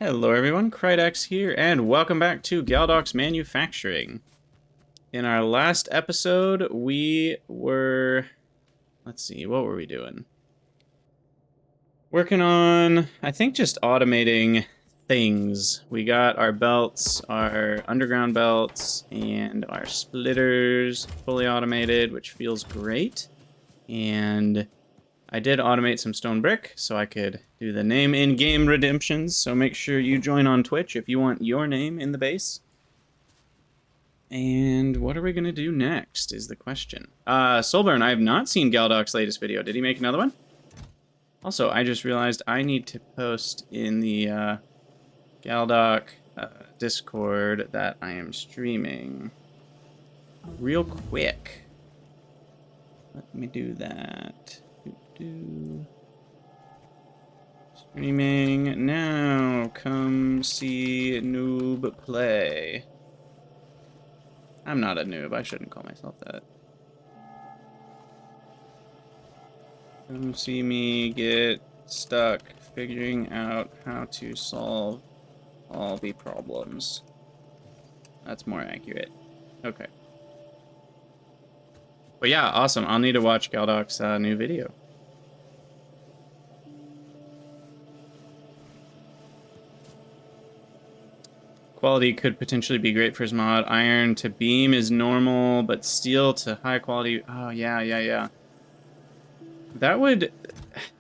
Hello everyone, Krydex here, and welcome back to Galdoc's Manufacturing. In our last episode, we were... let's see, what were we doing? Working on, I think, just automating things. We got our belts, our underground belts, and our splitters fully automated, which feels great. And I did automate some stone brick so I could do the name in-game redemptions, so make sure you join on Twitch if you want your name in the base. And what are we going to do next is the question. Soulburn, I have not seen Galdoc's latest video. Did he make another one? Also, I just realized I need to post in the Galdoc Discord that I am streaming real quick. Let me do that. Streaming now. Come see noob play. I'm not a noob. I shouldn't call myself that. Come see me get stuck figuring out how to solve all the problems. That's more accurate. Okay. But yeah, awesome. I'll need to watch Galdoc's new video. Quality could potentially be great for his mod. Iron to beam is normal, but steel to high quality... oh, yeah. That would...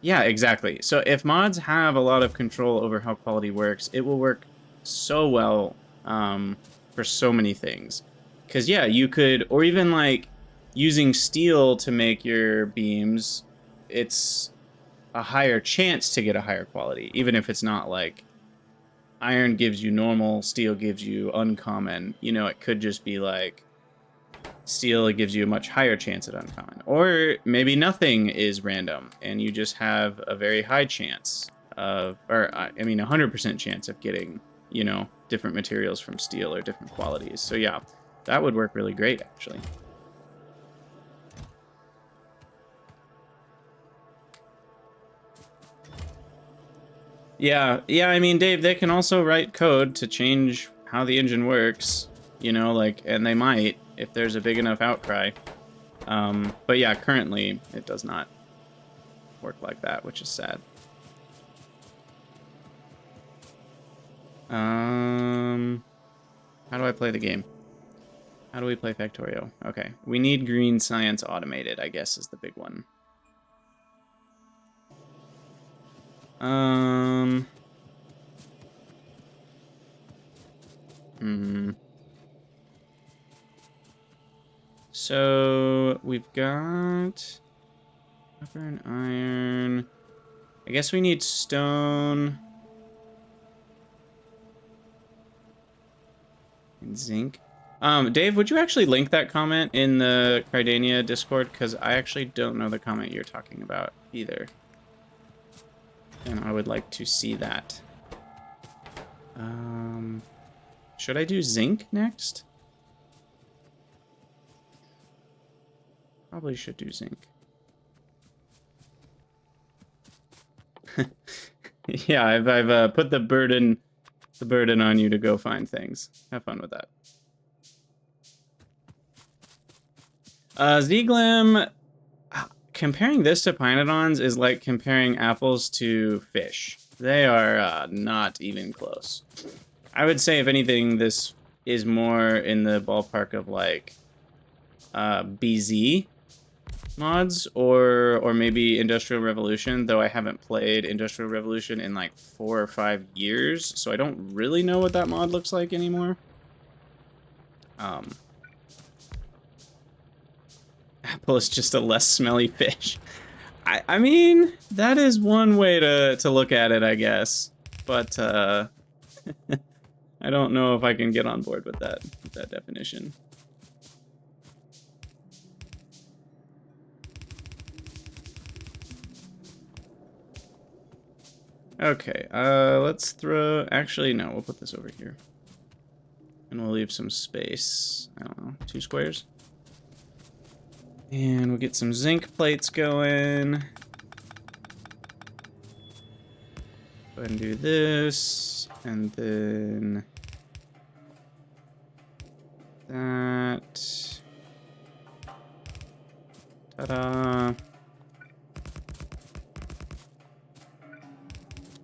yeah, exactly. So if mods have a lot of control over how quality works, it will work so well for so many things. Because, yeah, you could... or even, like, using steel to make your beams, it's a higher chance to get a higher quality, even if it's not, like... iron gives you normal, steel gives you uncommon. You know, it could just be like steel gives you a much higher chance at uncommon. Or maybe nothing is random and you just have a very high chance of, or I mean 100% chance of getting, you know, different materials from steel or different qualities. So yeah, that would work really great actually. Yeah, I mean, Dave, they can also write code to change how the engine works, you know, like, and they might if there's a big enough outcry. But yeah, currently it does not work like that, which is sad. How do I play the game? How do we play Factorio? Okay, we need green science automated, I guess, is the big one. So we've got copper and iron. I guess we need stone and zinc. Dave, would you actually link that comment in the Crydania Discord? Because I actually don't know the comment you're talking about either. And I would like to see that. Should I do zinc next? Probably should do zinc. Yeah, I've put the burden on you to go find things. Have fun with that. Zeglim, comparing this to Pinodons is like comparing apples to fish. They are not even close. I would say, if anything, this is more in the ballpark of like BZ mods or maybe Industrial Revolution, though I haven't played Industrial Revolution in like 4 or 5 years, so I don't really know what that mod looks like anymore. Apple is just a less smelly fish. I mean, that is one way to look at it, I guess. But I don't know if I can get on board with that definition. Okay, let's throw... actually, no, we'll put this over here. And we'll leave some space. I don't know, 2 squares? And we'll get some zinc plates going. Go ahead and do this, and then that. Ta-da.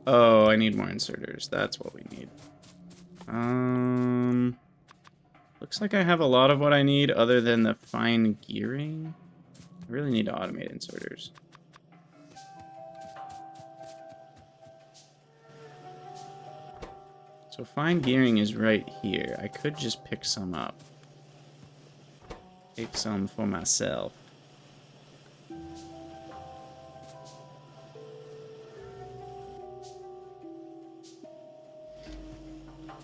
Oh, I need more inserters. That's what we need. Looks like I have a lot of what I need other than the fine gearing. I really need to automate inserters. So fine gearing is right here. I could just pick some up. Take some for myself.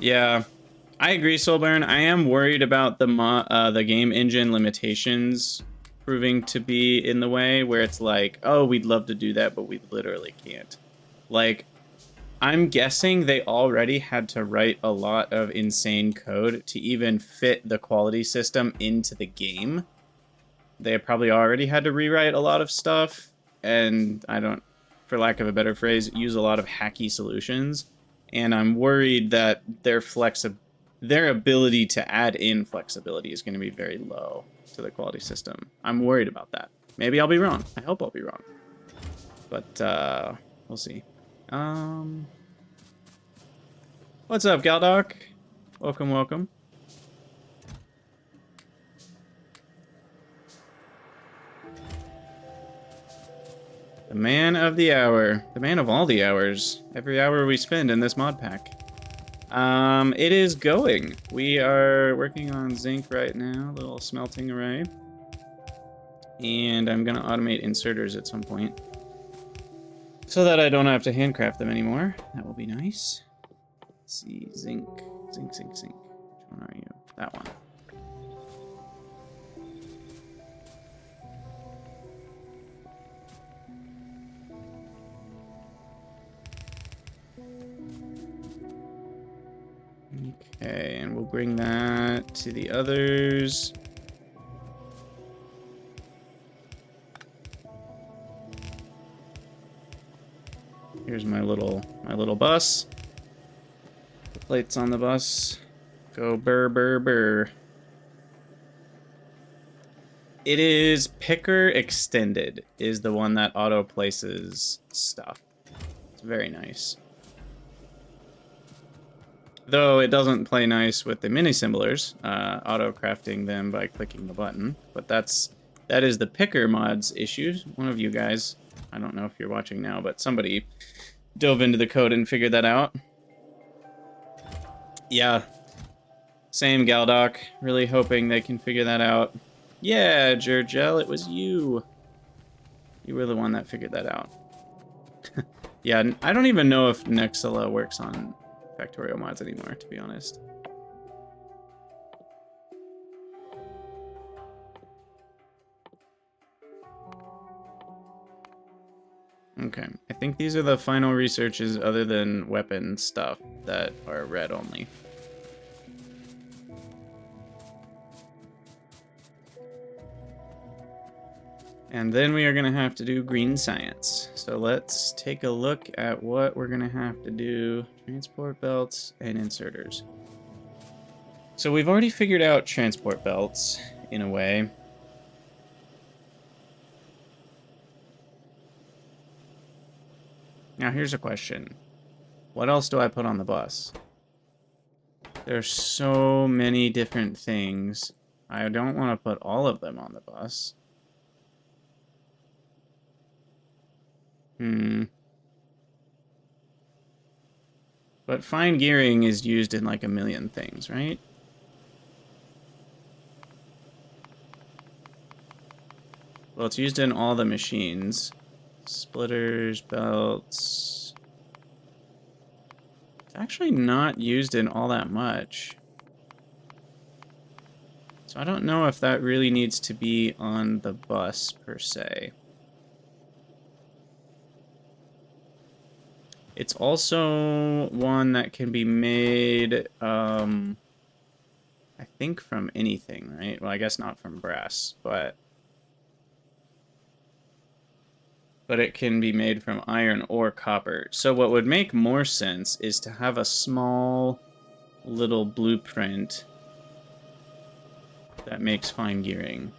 Yeah, I agree, Soulburn. I am worried about the game engine limitations proving to be in the way, where it's like, oh, we'd love to do that, but we literally can't. Like, I'm guessing they already had to write a lot of insane code to even fit the quality system into the game. They probably already had to rewrite a lot of stuff, and I don't, for lack of a better phrase, use a lot of hacky solutions. And I'm worried that their ability to add in flexibility is going to be very low to the quality system. I'm worried about that. Maybe I'll be wrong. I hope I'll be wrong. But we'll see. What's up, Galdoc? Welcome, welcome. The man of the hour. The man of all the hours. Every hour we spend in this mod pack. It is going. We are working on zinc right now, a little smelting array. And I'm gonna automate inserters at some point, so that I don't have to handcraft them anymore. That will be nice. Let's see, zinc. Zinc. Which one are you? That one. Okay, and we'll bring that to the others. Here's my little bus. The plates on the bus. Go burr. It is Picker Extended is the one that auto places stuff. It's very nice. Though it doesn't play nice with the mini assemblers, auto crafting them by clicking the button. But that is the Picker mod's issue. One of you guys, I don't know if you're watching now, but somebody dove into the code and figured that out. Yeah, same Galdoc. Really hoping they can figure that out. Yeah, Jergel, it was you. You were the one that figured that out. Yeah, I don't even know if Nexilla works on Factorio mods anymore, to be honest. Okay, I think these are the final researches other than weapon stuff that are red only. And then we are going to have to do green science. So let's take a look at what we're going to have to do. Transport belts and inserters. So we've already figured out transport belts in a way. Now here's a question. What else do I put on the bus? There's so many different things. I don't want to put all of them on the bus. But fine gearing is used in like a million things, right? Well, it's used in all the machines. Splitters, belts. It's actually not used in all that much. So I don't know if that really needs to be on the bus per se. It's also one that can be made, I think from anything, right? Well, I guess not from brass, but but it can be made from iron or copper. So what would make more sense is to have a small little blueprint that makes fine gearing.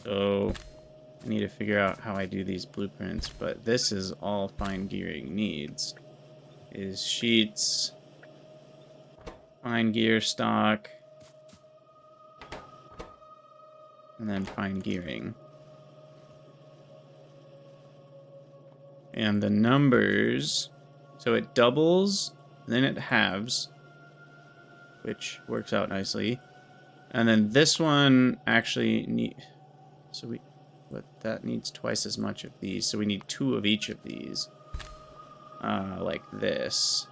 So I need to figure out how I do these blueprints, but this is all fine gearing needs. Is sheets, fine gear stock, and then fine gearing. And the numbers, so it doubles, then it halves, which works out nicely. And then this one actually that needs twice as much of these, so we need 2 of each of these. Like this.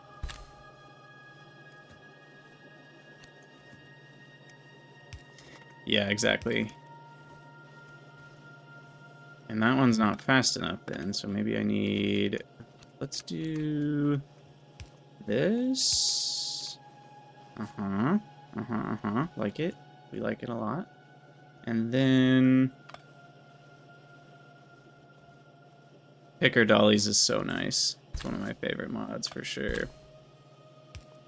Yeah, exactly. And that one's not fast enough then, so maybe I need... Let's do... this. Like it. We like it a lot. And then... Picker Dollies is so nice. It's one of my favorite mods for sure.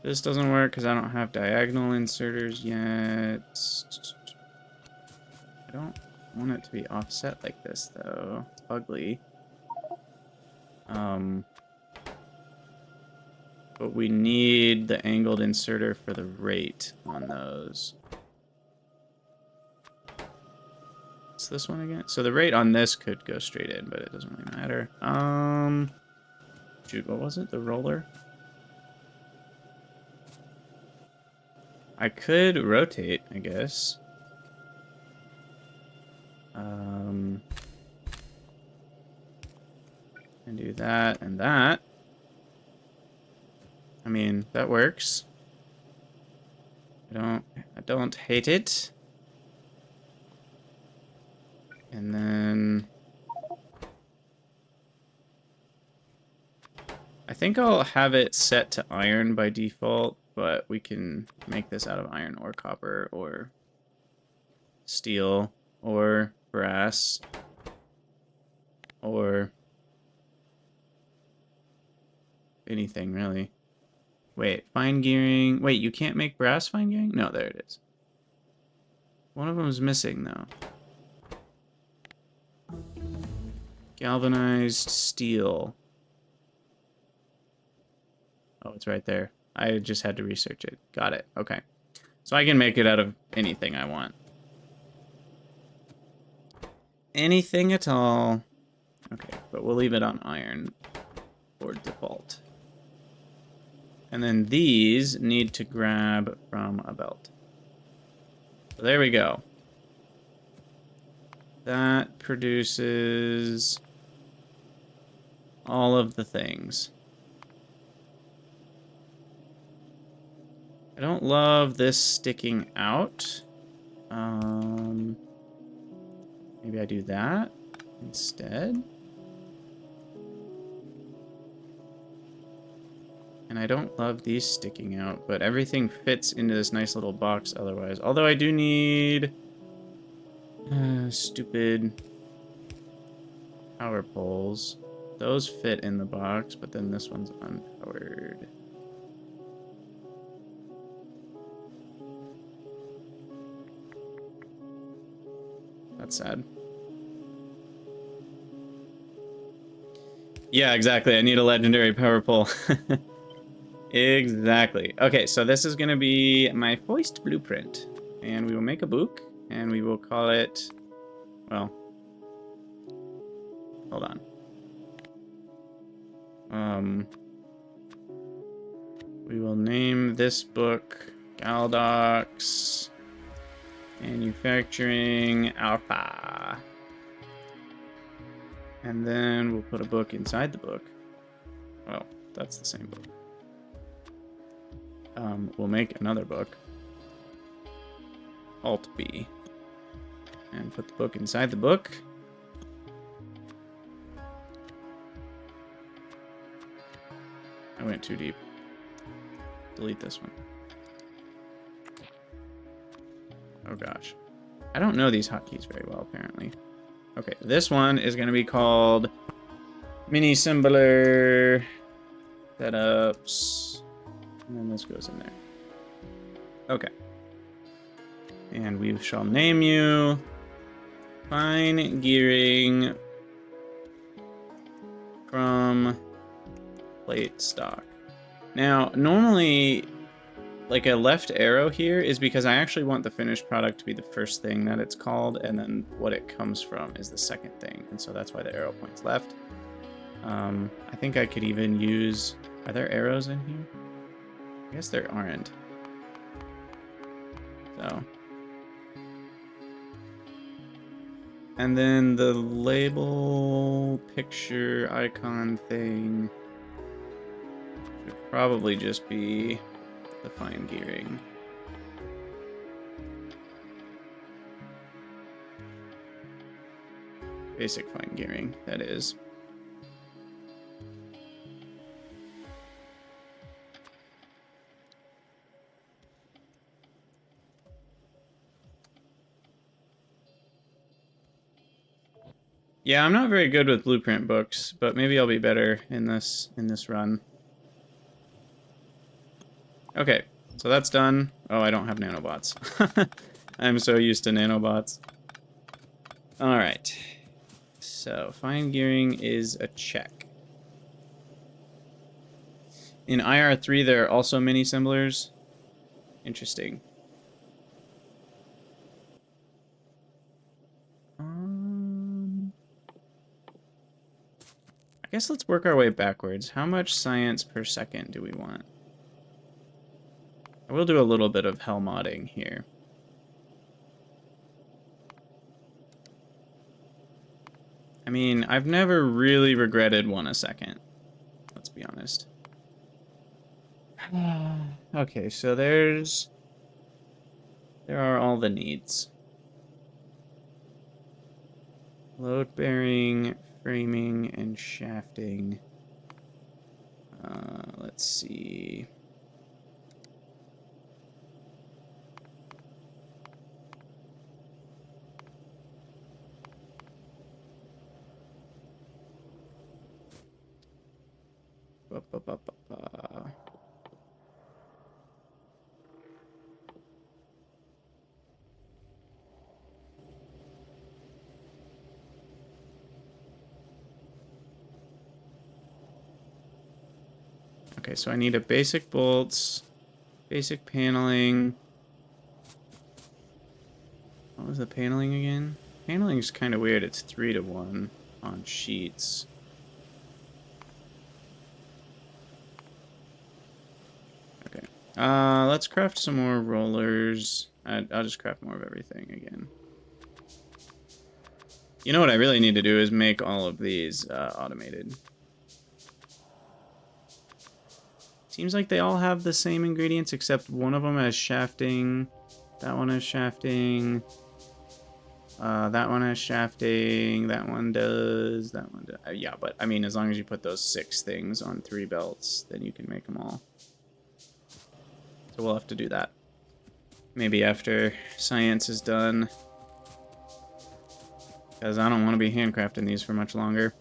This doesn't work because I don't have diagonal inserters yet. I don't want it to be offset like this though. It's ugly. But we need the angled inserter for the rate on those. What's this one again? So the rate on this could go straight in, but it doesn't really matter. Shoot, what was it? The roller? I could rotate, I guess. And do that and that. I mean, that works. I don't hate it. And then I think I'll have it set to iron by default, but we can make this out of iron or copper or steel or brass or anything really. Wait, fine gearing. Wait, you can't make brass fine gearing? No, there it is. One of them is missing though. Galvanized steel. Oh, it's right there. I just had to research it. Got it. Okay. So I can make it out of anything I want. Anything at all. Okay, but we'll leave it on iron for default. And then these need to grab from a belt. So there we go. That produces all of the things. I don't love this sticking out. Maybe I do that instead. And I don't love these sticking out, but everything fits into this nice little box otherwise. Although I do need stupid power poles. Those fit in the box, but then this one's unpowered. That's sad. Yeah, exactly. I need a legendary power pole. Exactly. Okay, so this is going to be my foist blueprint. And we will make a book, and we will call it... Well... Hold on. We will name this book Galdoc's Manufacturing Alpha. And then we'll put a book inside the book. Well, that's the same book. We'll make another book. Alt B. And put the book inside the book. I went too deep. Delete this one. Oh gosh. I don't know these hotkeys very well, apparently. Okay, this one is going to be called Mini Assembler Setups. And then this goes in there. Okay. And we shall name you Fine Gearing from Plate Stock. Now, normally, like a left arrow here is because I actually want the finished product to be the first thing that it's called, and then what it comes from is the second thing. And so that's why the arrow points left. I think I could even use... Are there arrows in here? I guess there aren't. So... And then the label picture icon thing should probably just be the fine gearing. Basic fine gearing, that is. Yeah, I'm not very good with blueprint books, but maybe I'll be better in this run. Okay, so that's done. Oh, I don't have nanobots. I'm so used to nanobots. All right. So, fine gearing is a check. In IR3, there are also mini assemblers. Interesting. I guess let's work our way backwards. How much science per second do we want? I will do a little bit of hell modding here. I mean, I've never really regretted 1 a second. Let's be honest. Okay, so there are all the needs. Load bearing, framing, and shafting. Let's see. Okay, so I need a basic bolts, basic paneling. What was the paneling again? Paneling is kind of weird. It's 3-to-1 on sheets. Okay. Let's craft some more rollers. I'll just craft more of everything again. You know what I really need to do is make all of these automated. Seems like they all have the same ingredients, except one of them has shafting. That one has shafting. That one has shafting. That one does. That one does. Yeah, but I mean, as long as you put those 6 things on 3 belts, then you can make them all. So we'll have to do that. Maybe after science is done. Because I don't want to be handcrafting these for much longer.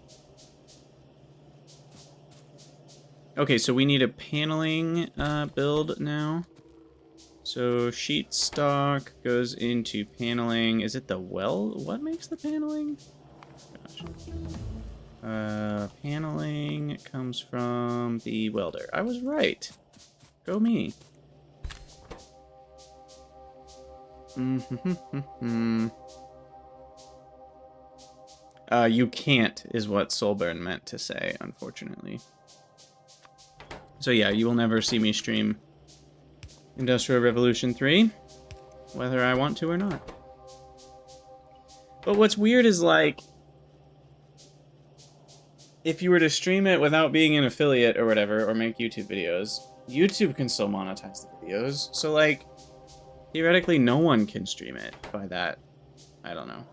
Okay, so we need a paneling build now. So sheet stock goes into paneling. Is it the weld? What makes the paneling? Gosh. Paneling comes from the welder. I was right. Go me. You can't is what Soulburn meant to say, unfortunately. So yeah, you will never see me stream Industrial Revolution 3, whether I want to or not. But what's weird is, like, if you were to stream it without being an affiliate or whatever, or make YouTube videos, YouTube can still monetize the videos. So, like, theoretically, no one can stream it by that. I don't know.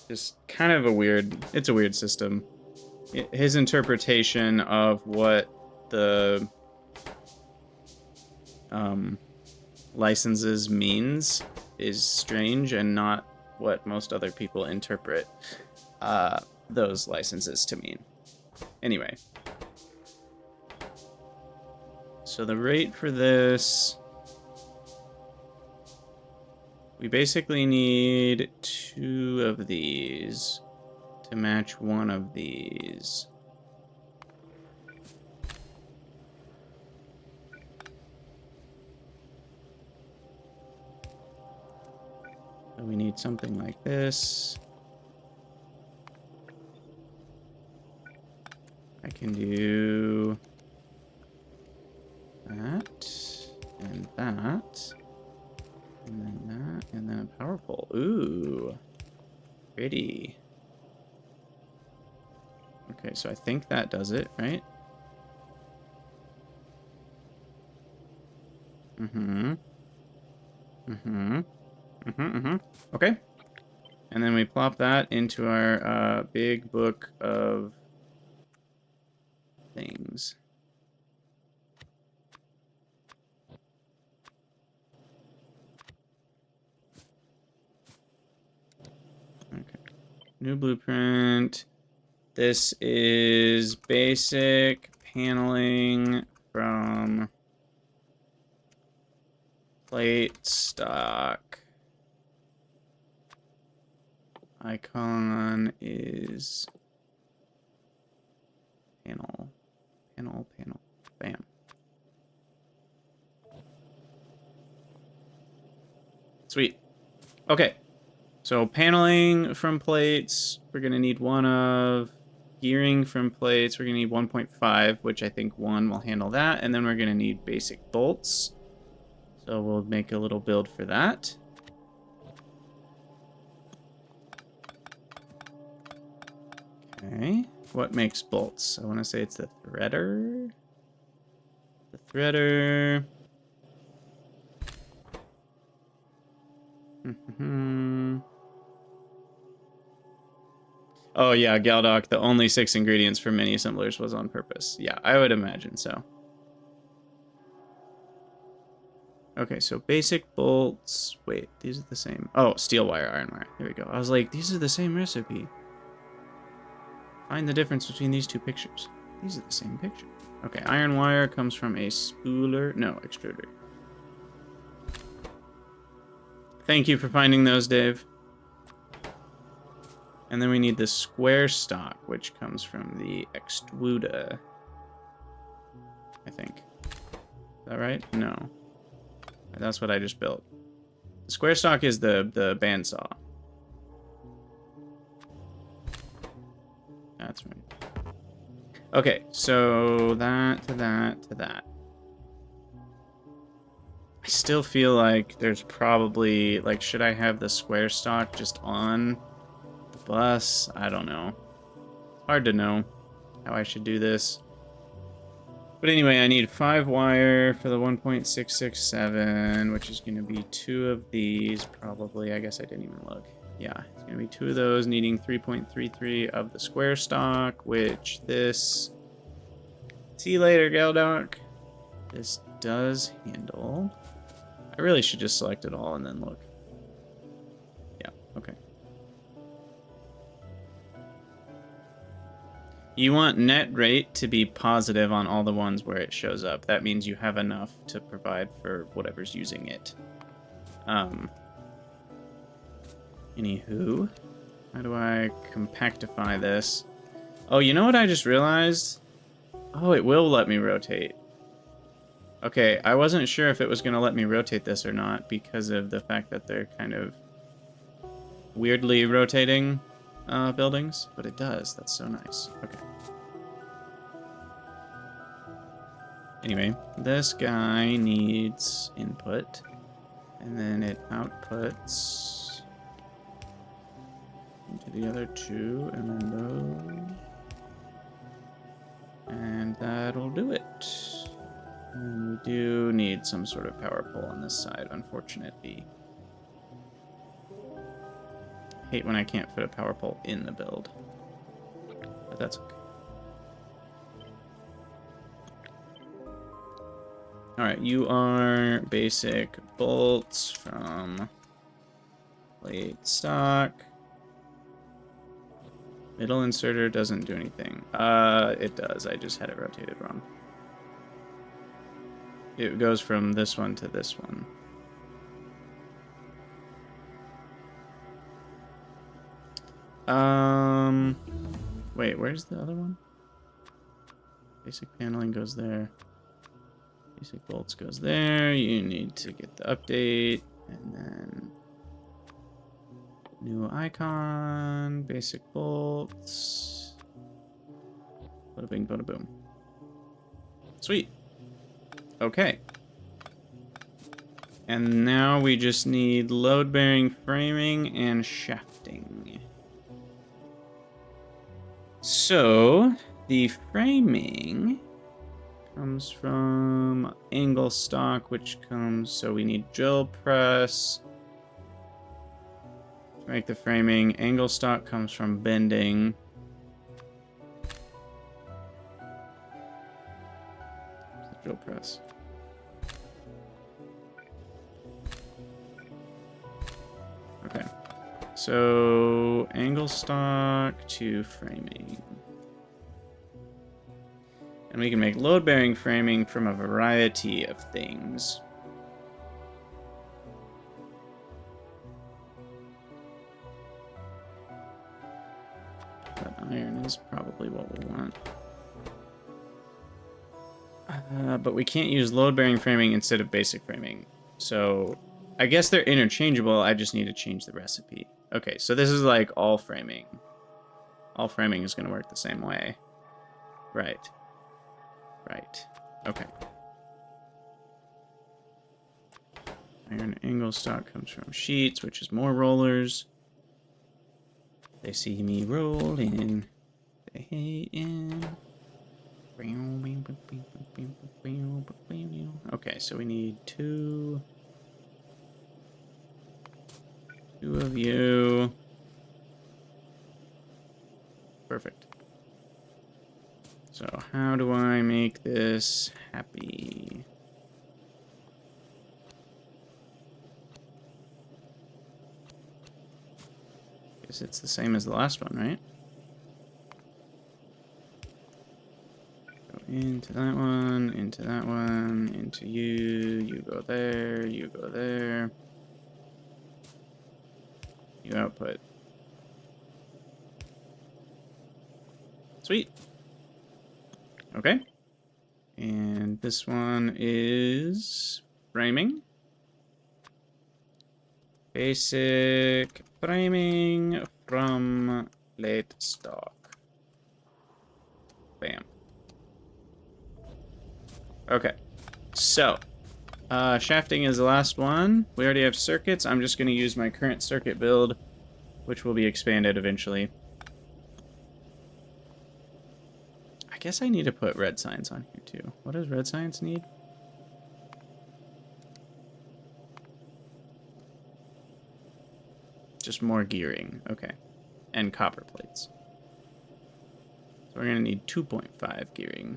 Just kind of a weird... It's a weird system. His interpretation of what the licenses means is strange and not what most other people interpret those licenses to mean. Anyway. So the rate for this... We basically need 2 of these to match 1 of these. So we need something like this. I can do that and that. And then that, and then a power pole. Ooh, pretty. Okay, so I think that does it, right? Mm-hmm. Mm-hmm. Mm-hmm, mm-hmm. Okay. And then we plop that into our big book of things. Okay. New blueprint. This is basic paneling from plate stock. Icon is panel. Panel. Bam. Sweet. Okay. So paneling from plates, we're going to need 1 of. Gearing from plates, we're going to need 1.5, which I think 1 will handle that. And then we're going to need basic bolts. So we'll make a little build for that. Okay. What makes bolts? I want to say it's the threader. The threader. Oh yeah, Galdoc, the only 6 ingredients for mini assemblers was on purpose. Yeah, I would imagine so. Okay, so basic bolts. Wait, these are the same. Oh, steel wire, iron wire. Here we go. I was like, these are the same recipe. Find the difference between these 2 pictures. These are the same picture. Okay, iron wire comes from a spooler. No, extruder. Thank you for finding those, Dave. And then we need the square stock, which comes from the extruder. I think. Is that right? No. That's what I just built. The square stock is the bandsaw. That's right. Okay, so that to that to that. I still feel like there's probably, like, should I have the square stock just on the bus? I don't know. Hard to know how I should do this. But anyway, I need 5 wire for the 1.667, which is going to be 2 of these, probably. I guess I didn't even look. Yeah, it's going to be 2 of those, needing 3.33 of the square stock, which this... See you later, Galdoc. This does handle. I really should just select it all and then look. Yeah, okay. You want net rate to be positive on all the ones where it shows up. That means you have enough to provide for whatever's using it. Anywho, how do I compactify this? Oh, you know what I just realized? Oh, it will let me rotate. Okay, I wasn't sure if it was going to let me rotate this or not because of the fact that they're kind of weirdly rotating buildings, but it does. That's so nice. Okay. Anyway, this guy needs input, and then it outputs into the other 2, and then those. And that'll do it. And we do need some sort of power pole on this side, unfortunately. Hate when I can't fit a power pole in the build. But that's okay. Alright, you are basic bolts from Plate stock. Middle inserter doesn't do anything. It does. I just had it rotated wrong. It goes from this one to this one. Wait, where's the other one? Basic paneling goes there. Basic bolts goes there. You need to get the update, and then new icon, basic bolts. Bada bing, bada boom. Sweet. Okay. And now we just need load-bearing framing and shafting. So, the framing comes from angle stock, which comes... So we need drill press to make the framing. Angle stock comes from bending. Drill press. Okay. So, angle stock to framing. And we can make load-bearing framing from a variety of things. But iron is probably what we want. But we can't use load-bearing framing instead of basic framing. So, I guess they're interchangeable. I just need to change the recipe. Okay, so this is like all framing. All framing is going to work the same way. Right. Right. Okay. Iron angle stock comes from sheets, which is more rollers. They see me rolling. They hate in. Okay, so we need two of you. Perfect. So how do I make this happy? Guess it's the same as the last one, right? Go into that one, into you, you go there, you go there. You output. Sweet. Okay. And this one is framing. Basic framing from plate stock. Bam. Okay. So, shafting is the last one. We already have circuits. I'm just going to use my current circuit build, which will be expanded eventually. I guess I need to put red signs on here too. What does red signs need? Just more gearing. Okay. And copper plates. So we're going to need 2.5 gearing.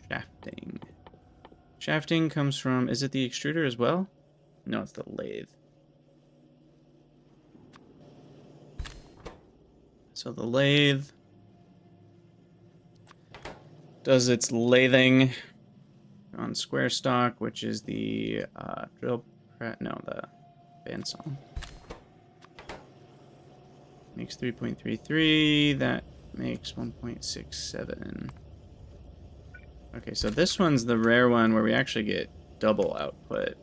Shafting. Shafting comes from... Is it the extruder as well? No, it's the lathe. So the lathe does its lathing on square stock, which is the drill press. No, the bandsaw. Makes 3.33. That makes 1.67. Okay, so this one's the rare one where we actually get double output.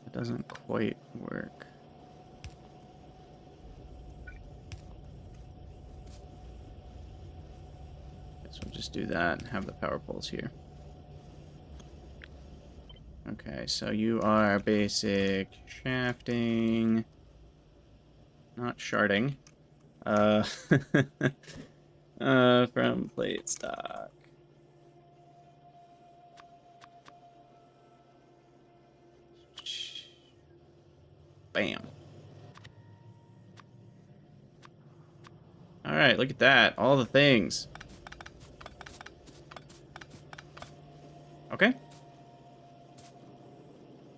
That doesn't quite work. Guess we'll just do that and have the power poles here. Okay, so you are basic shafting, not sharding, from plate stock. Bam. All right, look at that. All the things. Okay.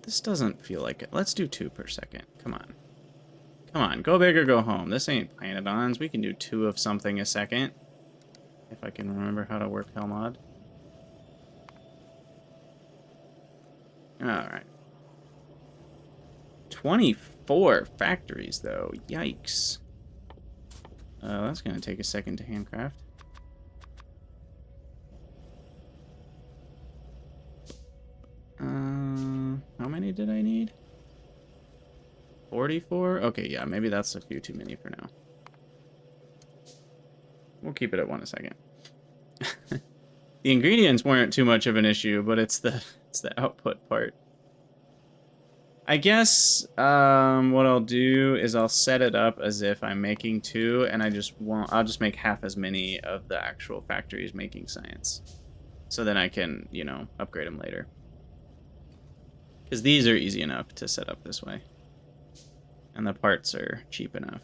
This doesn't feel like it. Let's do 2 per second. Come on. Come on, go big or go home. This ain't Planetons. We can do 2 of something a second. If I can remember how to work Helmod. Alright. 24 factories, though. Yikes. That's going to take a second to handcraft. How many did I need? 44? Okay, yeah, maybe that's a few too many for now. We'll keep it at 1 a second. The ingredients weren't too much of an issue, but it's the output part. I guess what I'll do is I'll set it up as if I'm making 2, and I'll just make half as many of the actual factories making science. So then I can, you know, upgrade them later. Because these are easy enough to set up this way. And the parts are cheap enough.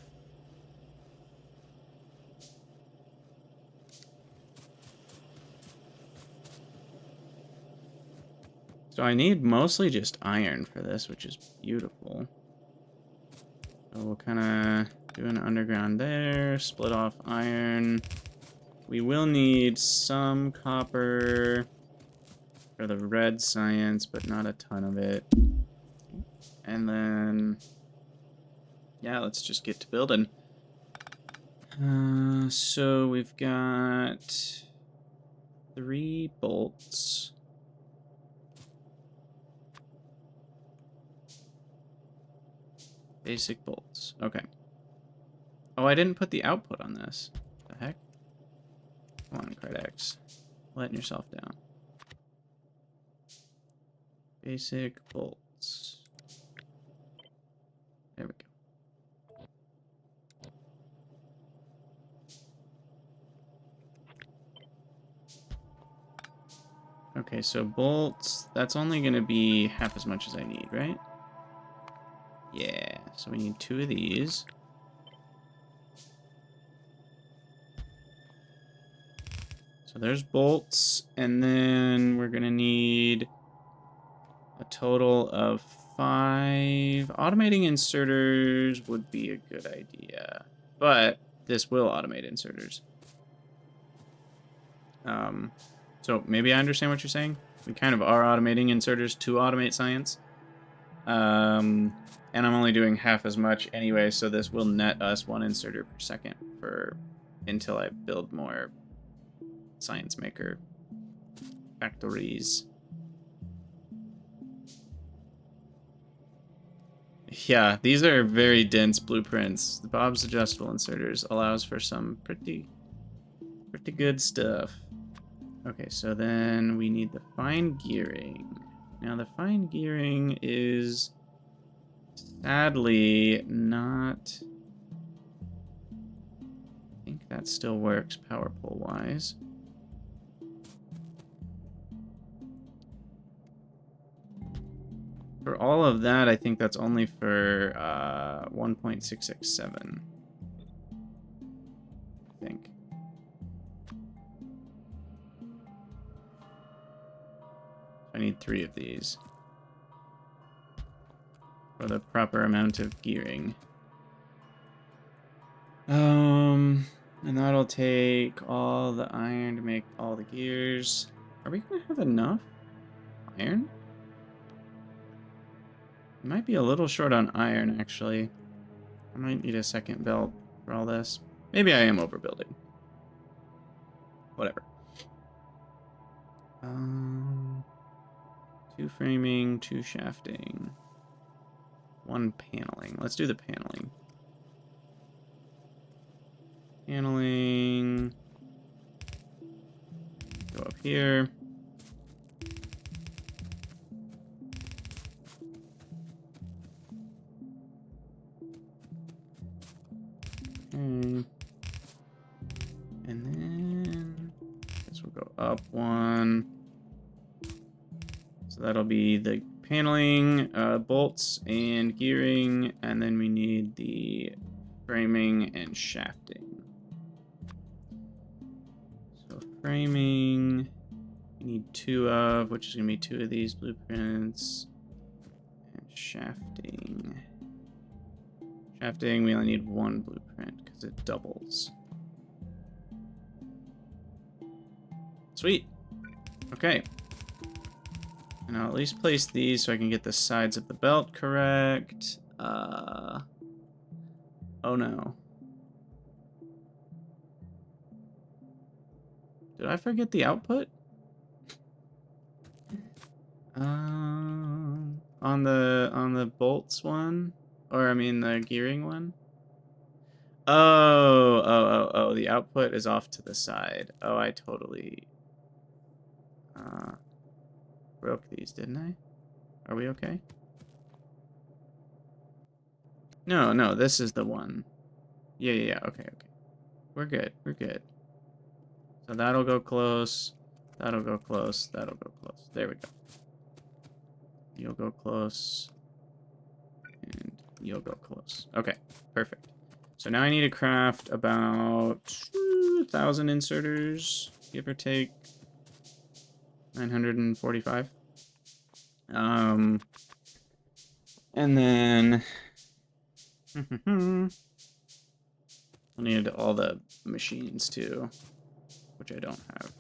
So I need mostly just iron for this, which is beautiful. So we'll kind of do an underground there, split off iron. We will need some copper for the red science, but not a ton of it. And then, yeah, let's just get to building. So we've got 3 bolts. Basic bolts. Okay. Oh, I didn't put the output on this. What the heck? Come on, Cridex. Letting yourself down. Basic bolts. There we go. Okay, so bolts, that's only going to be half as much as I need, right? Yeah, so we need 2 of these. So there's bolts, and then we're going to need a total of 5. Automating inserters would be a good idea, but this will automate inserters. So maybe I understand what you're saying. We kind of are automating inserters to automate science. And I'm only doing half as much anyway, so this will net us 1 inserter per second until I build more science maker factories. Yeah, these are very dense blueprints. The Bob's adjustable inserters allows for some pretty good stuff. Okay, so then we need the fine gearing. Now the fine gearing is sadly not... I think that still works power pole wise. For all of that, I think that's only for 1.667. I think. I need 3 of these for the proper amount of gearing. And that'll take all the iron to make all the gears. Are we gonna have enough iron? We might be a little short on iron, actually. I might need a second belt for all this. Maybe I am overbuilding. Whatever. 2 framing, 2 shafting, 1 paneling. Let's do the paneling. Paneling. Go up here. Okay. And then this will go up 1. So that'll be the paneling, bolts, and gearing, and then we need the framing and shafting. So framing, we need 2 of, which is going to be 2 of these blueprints. And shafting. Shafting, we only need 1 blueprint because it doubles. Sweet. Okay. And I'll at least place these so I can get the sides of the belt correct. Oh no. Did I forget the output? On the bolts one? Or I mean the gearing one? Oh, the output is off to the side. Oh, I totally broke these, didn't I? Are we okay? No, this is the one. Yeah, okay. We're good. So that'll go close, that'll go close, that'll go close. There we go. You'll go close, and you'll go close. Okay, perfect. So now I need to craft about 1,000 inserters, give or take 945. And then we'll need all the machines too, which I don't have.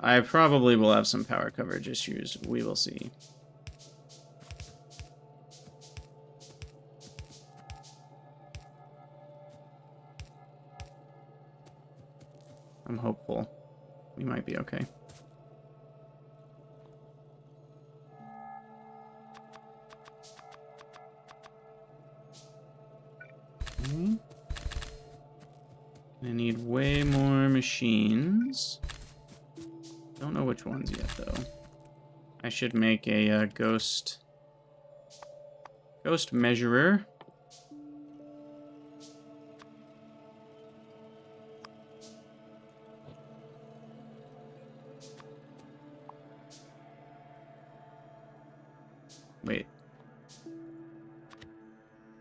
I probably will have some power coverage issues. We will see. I'm hopeful. We might be okay. Okay. I need way more machines. Don't know which ones yet, though. I should make a ghost measurer. Wait.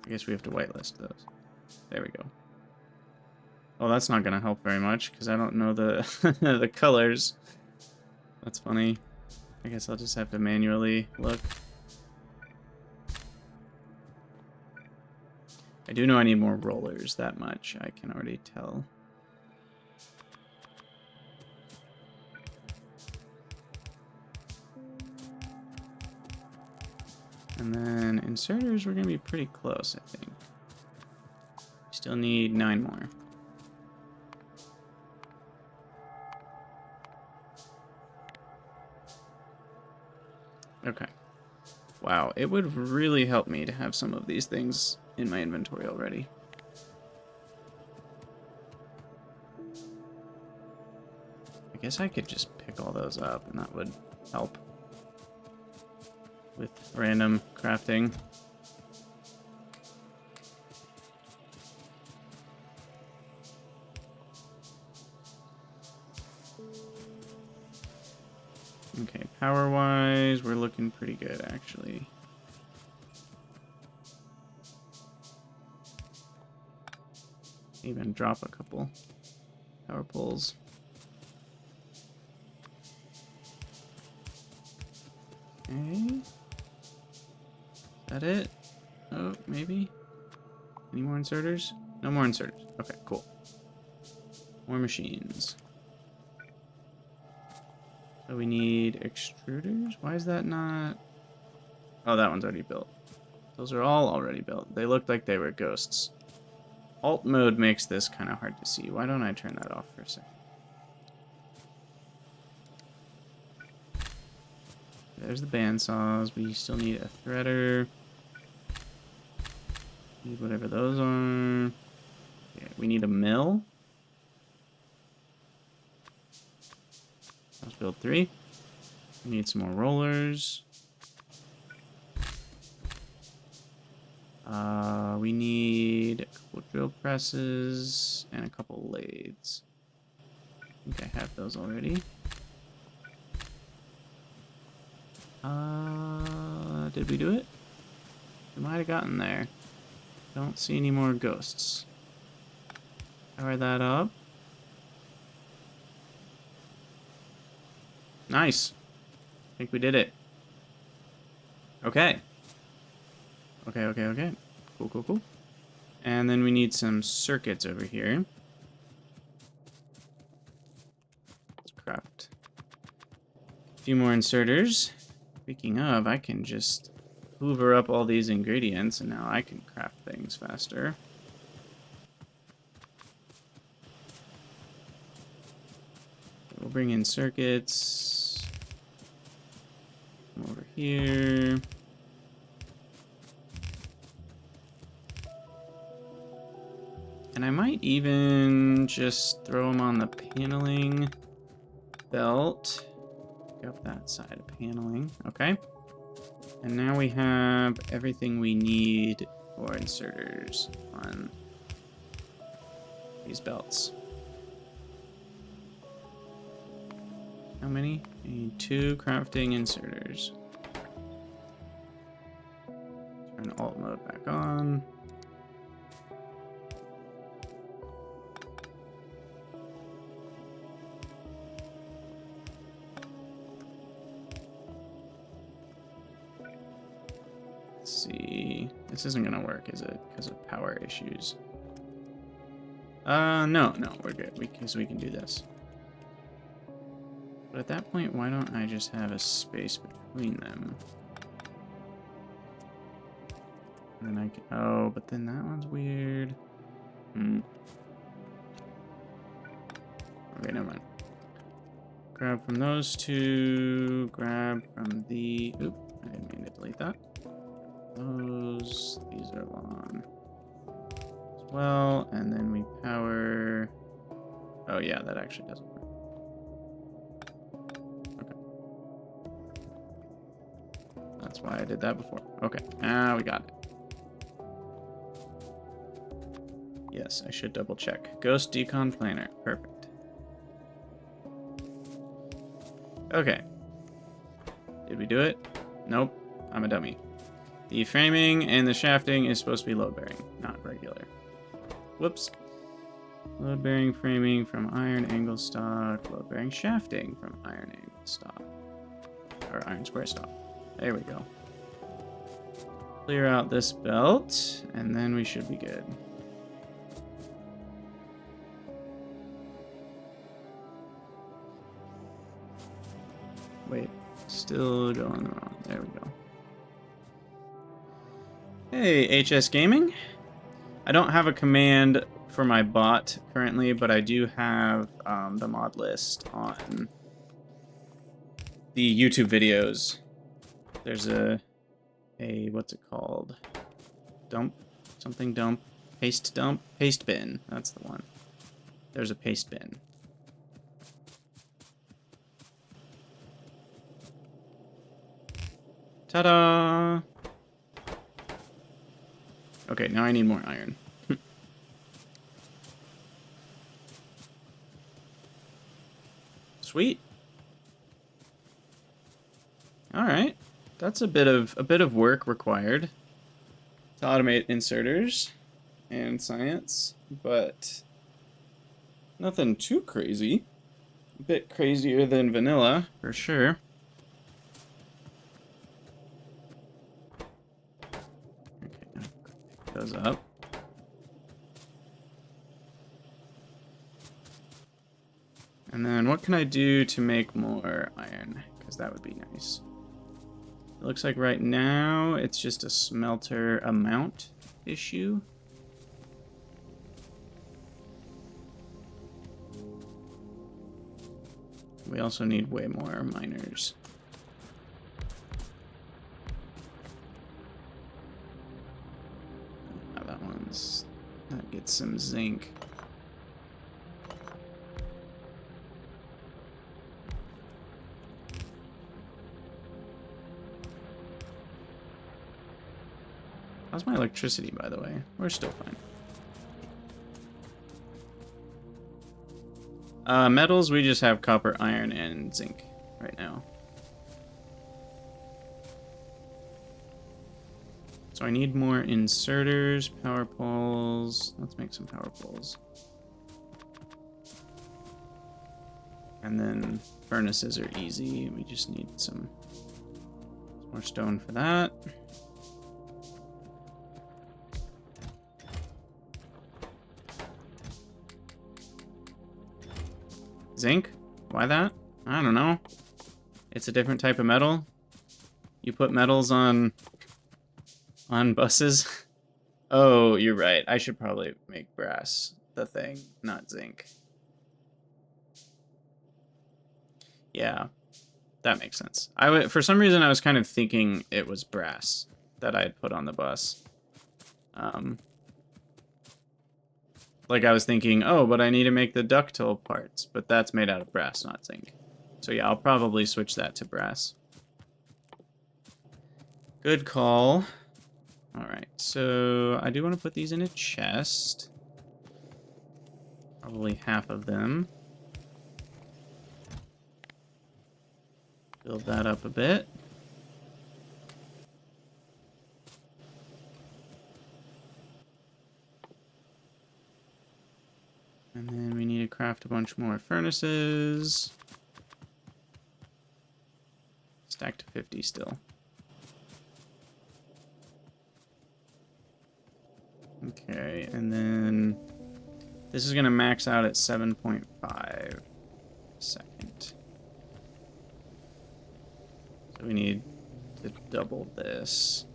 I guess we have to whitelist those. There we go. Oh, that's not gonna help very much because I don't know the the colors. That's funny. I guess I'll just have to manually look. I do know I need more rollers, that much I can already tell. And then inserters, we're gonna be pretty close, I think. Still need 9 more. Okay. Wow, it would really help me to have some of these things in my inventory already. I guess I could just pick all those up and that would help with random crafting. Okay, power-wise, we're looking pretty good, actually. Even drop a couple power poles. Okay. Is that it? Oh, maybe? Any more inserters? No more inserters. Okay, cool. More machines. So we need extruders? Why is that not... Oh, that one's already built. Those are all already built. They looked like they were ghosts. Alt mode makes this kind of hard to see. Why don't I turn that off for a second? There's the bandsaws. We still need a threader. Need whatever those are. Okay, we need a mill. Let's build 3. We need some more rollers. We need a couple drill presses and a couple lathes. I think I have those already. Did we do it? We might have gotten there. Don't see any more ghosts. Power that up. Nice. I think we did it. Okay. Okay. Cool. And then we need some circuits over here. Let's craft a few more inserters. Speaking of, I can just hoover up all these ingredients, and now I can craft things faster. We'll bring in circuits. Come over here. And I might even just throw them on the paneling belt. Pick up that side of paneling. Okay. And now we have everything we need for inserters on these belts. How many? I need 2 crafting inserters. Turn alt mode back on. Let's see. This isn't gonna work, is it? Because of power issues. No, we're good. Because we can do this. But at that point, why don't I just have a space between them? And then I can, oh, but then that one's weird. Okay, never mind. Grab from those 2. Grab from the. Oop, I didn't mean to delete that. These are long as well, and then we power. Oh yeah, that actually doesn't work. Okay, that's why I did that before. Okay, now we got it. Yes, I should double check. Ghost Decon Planner, perfect. Okay, did we do it? Nope, I'm a dummy. The framing and the shafting is supposed to be load-bearing, not regular. Whoops. Load-bearing framing from iron angle stock. Load-bearing shafting from iron angle stock. Or iron square stock. There we go. Clear out this belt, and then we should be good. Wait, still going wrong. There we go. Hey, HS Gaming. I don't have a command for my bot currently, but I do have the mod list on the YouTube videos. There's a what's it called? Dump? Something dump? Paste dump? Paste bin. That's the one. There's a paste bin. Ta-da! Okay, now I need more iron. Sweet. All right, that's a bit of work required to automate inserters and science, but nothing too crazy. A bit crazier than vanilla, for sure. Those up. And then what can I do to make more iron? Because that would be nice. It looks like right now it's just a smelter amount issue. We also need way more miners. That gets some zinc. How's my electricity, by the way? We're still fine. Metals, we just have copper, iron, and zinc right now. So I need more inserters, power poles. Let's make some power poles. And then furnaces are easy. We just need some more stone for that. Zinc? Why that? I don't know. It's a different type of metal. You put metals on buses. Oh, you're right. I should probably make brass the thing, not zinc. Yeah, that makes sense. For some reason, I was kind of thinking it was brass that I had put on the bus. Like I was thinking, oh, but I need to make the ductile parts, but that's made out of brass, not zinc. So yeah, I'll probably switch that to brass. Good call. All right, so I do want to put these in a chest. Probably half of them. Build that up a bit. And then we need to craft a bunch more furnaces. Stack to 50 still. Okay, and then this is going to max out at 7.5 a second. So we need to double this.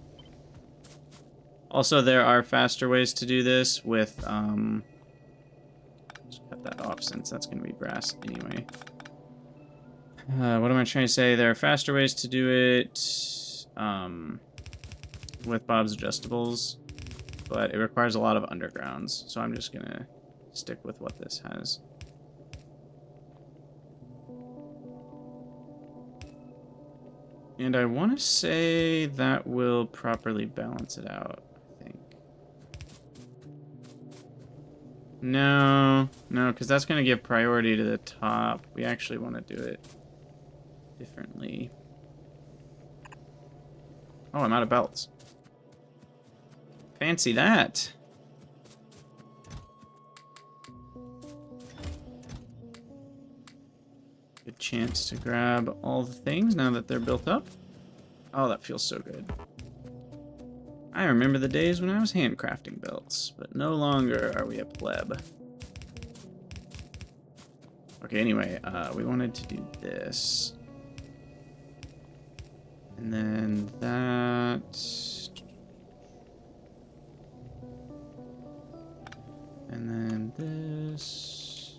Also, there are faster ways to do this with, just cut that off since that's going to be brass anyway. What am I trying to say? There are faster ways to do it with Bob's Adjustables, but it requires a lot of undergrounds, so I'm just going to stick with what this has. And I want to say that will properly balance it out, I think. No, because that's going to give priority to the top. We actually want to do it differently. Oh, I'm out of belts. Fancy that. Good chance to grab all the things now that they're built up. Oh, that feels so good. I remember the days when I was handcrafting belts, but no longer are we a pleb. Okay, anyway, we wanted to do this. And then that. And then this.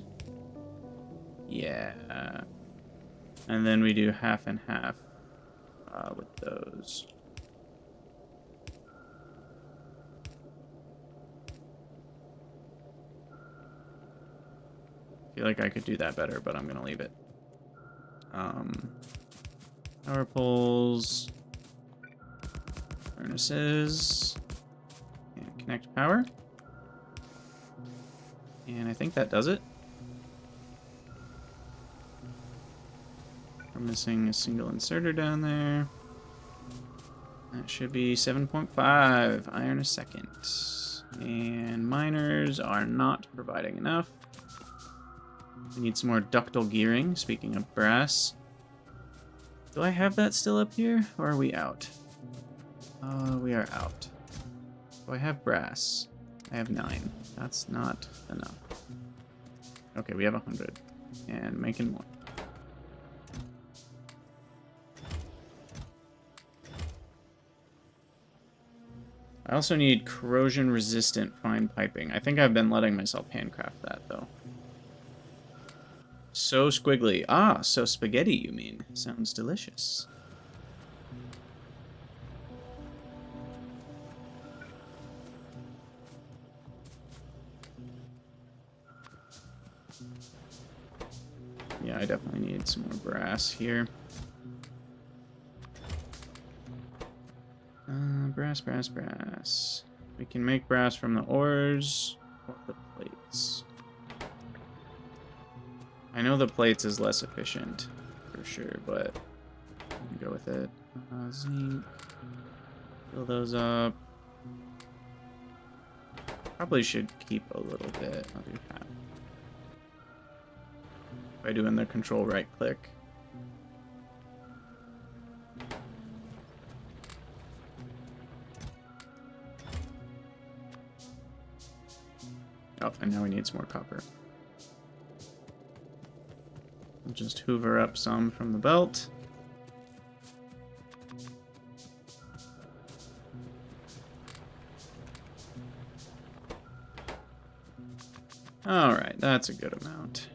Yeah. And then we do half and half with those. I feel like I could do that better, but I'm going to leave it. Power poles. Furnaces. And connect power. And I think that does it. We're missing a single inserter down there. That should be 7.5 iron a second. And miners are not providing enough. We need some more ductile gearing, speaking of brass. Do I have that still up here, or are we out? We are out. Do I have brass? I have 9. That's not enough. Okay, we have 100. And making more. I also need corrosion-resistant fine piping. I think I've been letting myself handcraft that, though. So squiggly. Ah, so spaghetti, you mean. Sounds delicious. Yeah, I definitely need some more brass here. Brass. We can make brass from the ores or the plates. I know the plates is less efficient, for sure, but I'm gonna go with it. Zinc. Fill those up. Probably should keep a little bit. I'll do half. By doing the control right click. Oh, and now we need some more copper. I'll just hoover up some from the belt. Alright, that's a good amount.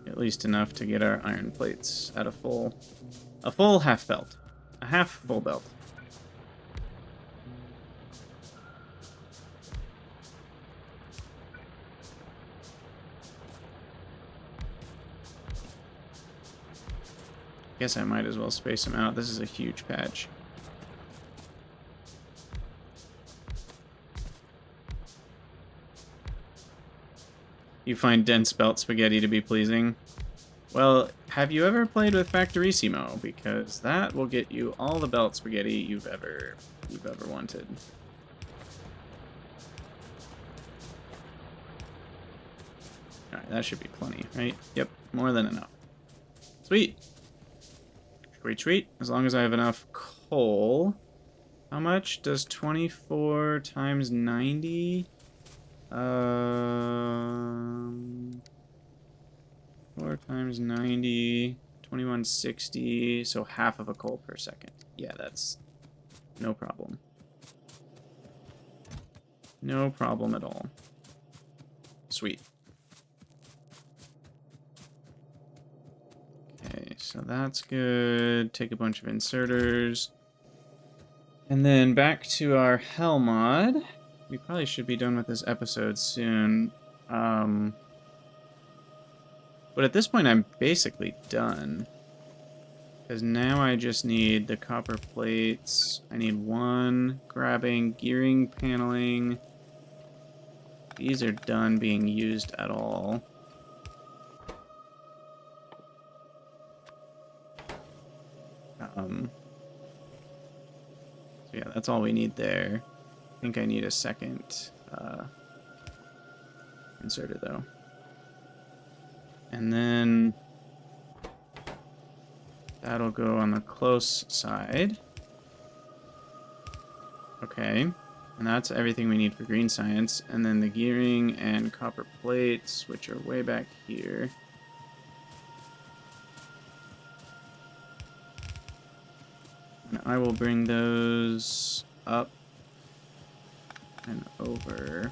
At least enough to get our iron plates at a full half belt. A half full belt. Guess I might as well space them out. This is a huge patch. You find dense belt spaghetti to be pleasing? Well, have you ever played with Factorissimo? Because that will get you all the belt spaghetti you've ever wanted. Alright, that should be plenty, right? Yep, more than enough. Sweet. Sweet, sweet. As long as I have enough coal. How much does 24 times 90? 4 times 90, 2160, so half of a coal per second. Yeah, that's no problem. No problem at all. Sweet. Okay, so that's good. Take a bunch of inserters. And then back to our hell mod. We probably should be done with this episode soon. But at this point, I'm basically done. Because now I just need the copper plates. I need one grabbing, gearing, paneling. These are done being used at all. So yeah, that's all we need there. I think I need a second inserter though. And then that'll go on the close side. Okay. And that's everything we need for green science. And then the gearing and copper plates, which are way back here. And I will bring those up and over.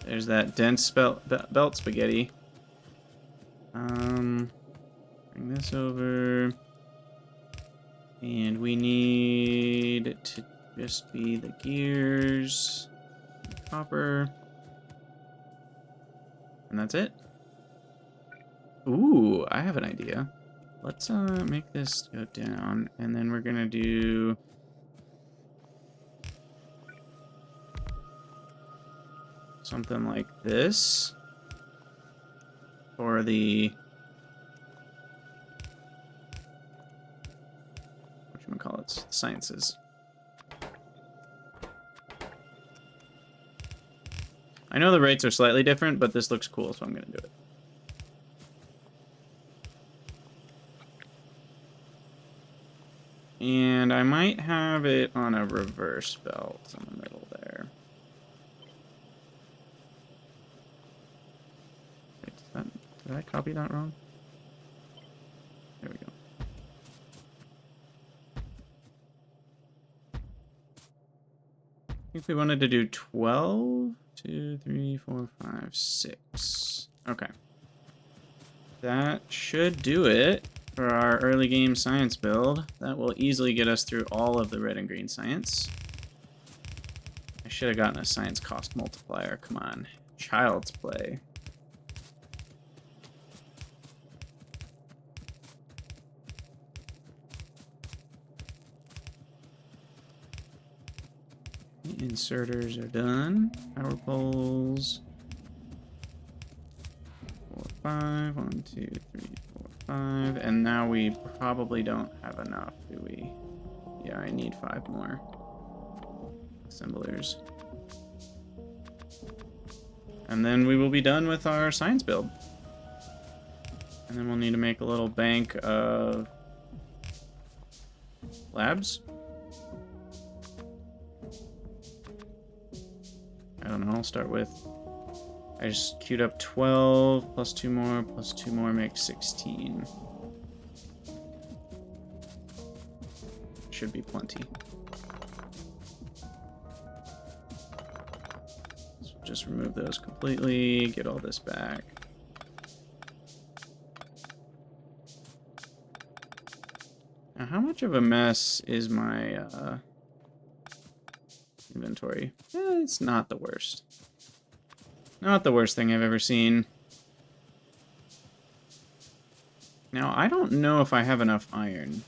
There's that dense belt spaghetti. Bring this over. And we need it to just be the gears, copper. And that's it. Ooh, I have an idea. Let's make this go down, and then we're gonna do something like this for the whatchamacallits, sciences. I know the rates are slightly different, but this looks cool, so I'm gonna do it. And I might have it on a reverse belt in the middle there. Wait, did I copy that wrong? There we go. I think we wanted to do 12. 2, 3, 4, 5, 6. Okay. That should do it for our early game science build. That will easily get us through all of the red and green science. I should have gotten a science cost multiplier. Come on. Child's play. The inserters are done. Power poles. 4, 5. 1, 2, 3, 4, 5. And now we probably don't have enough, do we? Yeah, I need 5 more assemblers. And then we will be done with our science build. And then we'll need to make a little bank of labs. I don't know, I'll start with... I just queued up 12, plus 2 more makes 16. Should be plenty. So just remove those completely, get all this back. Now, how much of a mess is my inventory? It's not the worst. Not the worst thing I've ever seen. Now, I don't know if I have enough iron.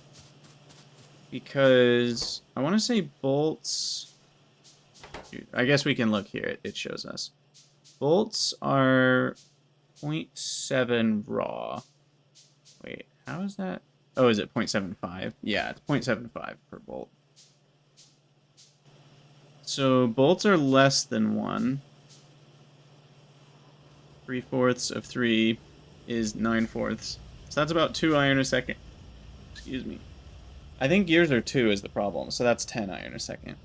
Because I want to say bolts... I guess we can look here. It shows us. Bolts are 0.7 raw. Wait, how is that? Oh, is it 0.75? Yeah, it's 0.75 per bolt. So bolts are less than 1. 3/4 of 3 is 9/4. So that's about 2 iron a second. Excuse me. I think gears are 2 is the problem, so that's 10 iron a second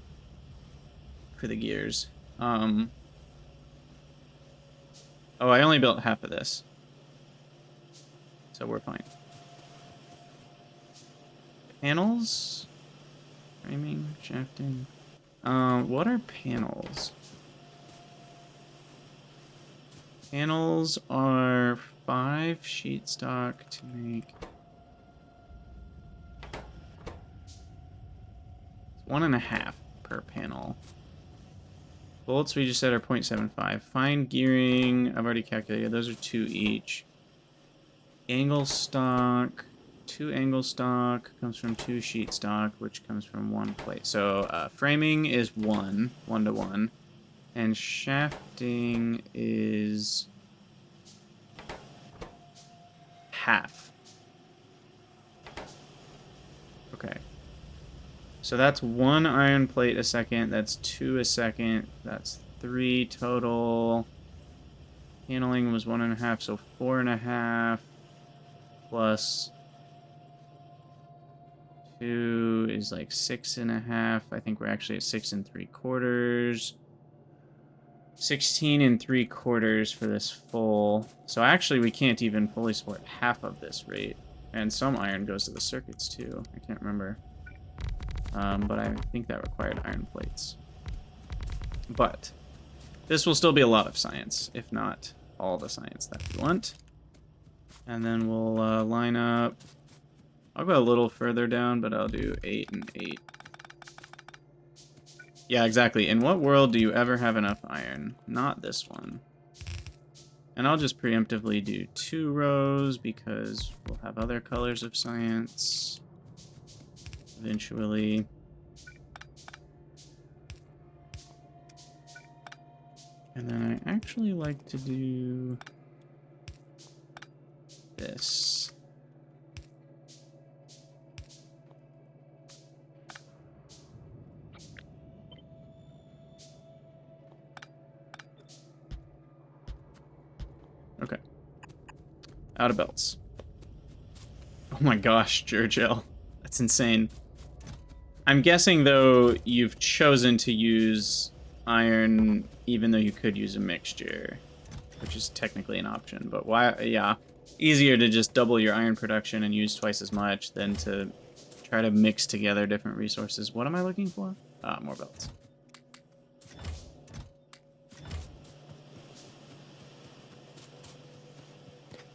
for the gears. Oh, I only built half of this, so we're fine. Panels, framing, shafting. What are panels? Panels are 5 sheet stock to make 1.5 per panel. Bolts we just said are 0.75. Fine gearing, I've already calculated. Those are 2 each. Angle stock, 2 angle stock comes from 2 sheet stock, which comes from 1 plate. So framing is 1 to 1. And shafting is half. Okay. So that's 1 iron plate a second. That's 2 a second. That's 3 total. Handling was 1.5, so 4.5 plus 2 is like 6.5. I think we're actually at 6 3/4. 16 3/4 for this full. So actually we can't even fully support half of this rate. And some iron goes to the circuits too. I can't remember. But I think that required iron plates. But this will still be a lot of science, if not all the science that we want. And then we'll line up. I'll go a little further down, but I'll do 8 and 8. Yeah, exactly. In what world do you ever have enough iron? Not this one. And I'll just preemptively do 2 rows because we'll have other colors of science eventually. And then I actually like to do this. Okay. Out of belts. Oh my gosh, Jurgel. That's insane. I'm guessing, though, you've chosen to use iron even though you could use a mixture, which is technically an option. But why? Yeah, easier to just double your iron production and use twice as much than to try to mix together different resources. What am I looking for? More belts.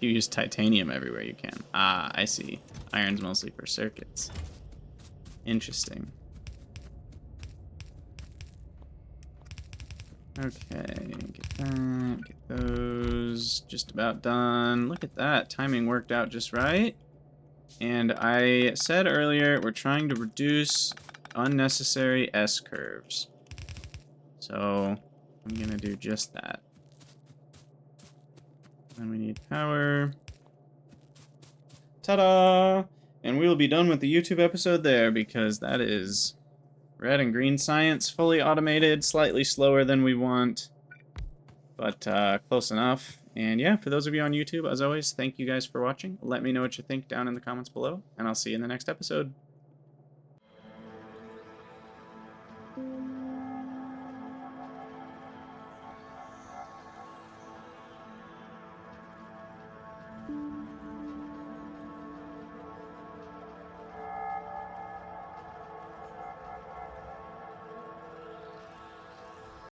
You use titanium everywhere you can. Ah, I see. Iron's mostly for circuits. Interesting. Okay, get that, get those. Just about done. Look at that. Timing worked out just right. And I said earlier, we're trying to reduce unnecessary S-curves. So I'm going to do just that. Then we need power. Ta-da! And we'll be done with the YouTube episode there, because that is red and green science, fully automated, slightly slower than we want, but close enough. And yeah, for those of you on YouTube, as always, thank you guys for watching. Let me know what you think down in the comments below, and I'll see you in the next episode.